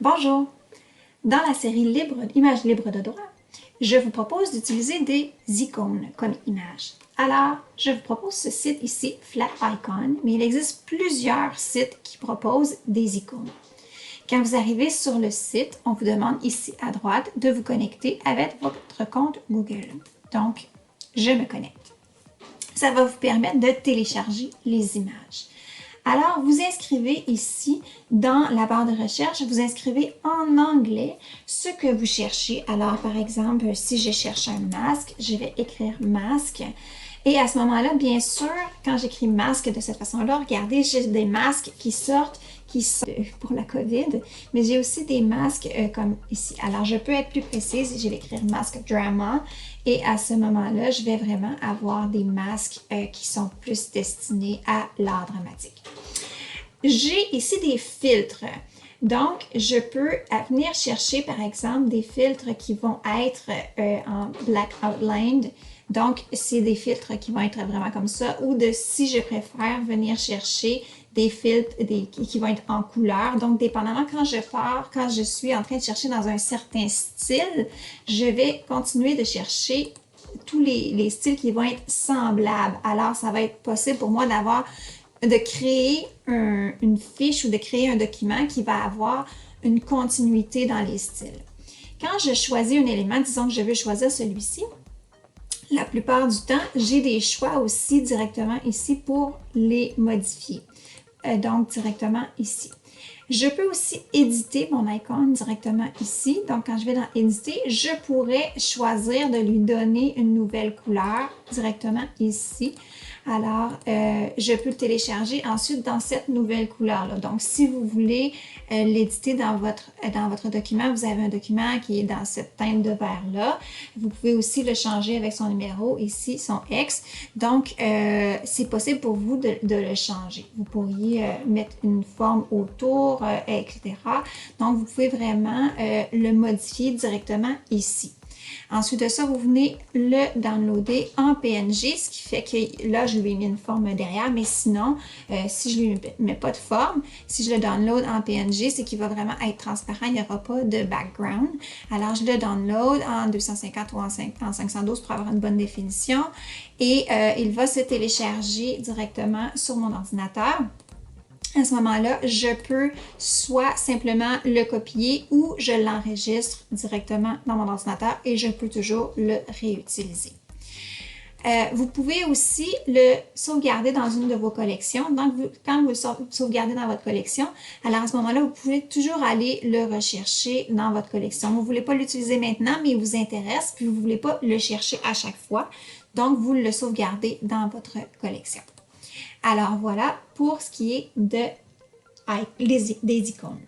Bonjour! Dans la série Images libres de droit, je vous propose d'utiliser des icônes comme images. Alors, je vous propose ce site ici, Flat Icon, mais il existe plusieurs sites qui proposent des icônes. Quand vous arrivez sur le site, on vous demande ici à droite de vous connecter avec votre compte Google. Donc, je me connecte. Ça va vous permettre de télécharger les images. Alors, vous inscrivez ici dans la barre de recherche, vous inscrivez en anglais ce que vous cherchez. Alors, par exemple, si je cherche un masque, je vais écrire masque. Et à ce moment-là, bien sûr, quand j'écris masque de cette façon-là, regardez, j'ai des masques qui sortent pour la COVID, mais j'ai aussi des masques comme ici. Alors, je peux être plus précise, je vais écrire masque drama et à ce moment-là, je vais vraiment avoir des masques qui sont plus destinés à l'art dramatique. J'ai ici des filtres. Donc, je peux venir chercher, par exemple, des filtres qui vont être en black outlined. Donc, c'est des filtres qui vont être vraiment comme ça. Ou si je préfère venir chercher des filtres qui vont être en couleur. Donc, dépendamment quand je suis en train de chercher dans un certain style, je vais continuer de chercher tous les styles qui vont être semblables. Alors, ça va être possible pour moi de créer une fiche ou de créer un document qui va avoir une continuité dans les styles. Quand je choisis un élément, disons que je veux choisir celui-ci, la plupart du temps, j'ai des choix aussi directement ici pour les modifier. Donc, directement ici. Je peux aussi éditer mon icône directement ici. Donc, quand je vais dans éditer, je pourrais choisir de lui donner une nouvelle couleur directement ici. Alors, je peux le télécharger ensuite dans cette nouvelle couleur-là. Donc, si vous voulez l'éditer dans votre document, vous avez un document qui est dans cette teinte de vert-là. Vous pouvez aussi le changer avec son numéro ici, son X. Donc, c'est possible pour vous de le changer. Vous pourriez mettre une forme autour, etc. Donc, vous pouvez vraiment le modifier directement ici. Ensuite de ça, vous venez le downloader en PNG, ce qui fait que là, je lui ai mis une forme derrière, mais sinon, si je ne lui mets pas de forme, si je le download en PNG, c'est qu'il va vraiment être transparent, il n'y aura pas de background. Alors, je le download en 250 ou en 512 pour avoir une bonne définition et il va se télécharger directement sur mon ordinateur. À ce moment-là, je peux soit simplement le copier ou je l'enregistre directement dans mon ordinateur et je peux toujours le réutiliser. Vous pouvez aussi le sauvegarder dans une de vos collections. Donc, quand vous le sauvegardez dans votre collection, alors à ce moment-là, vous pouvez toujours aller le rechercher dans votre collection. Vous ne voulez pas l'utiliser maintenant, mais il vous intéresse, puis vous ne voulez pas le chercher à chaque fois. Donc, vous le sauvegardez dans votre collection. Alors voilà pour ce qui est des icônes.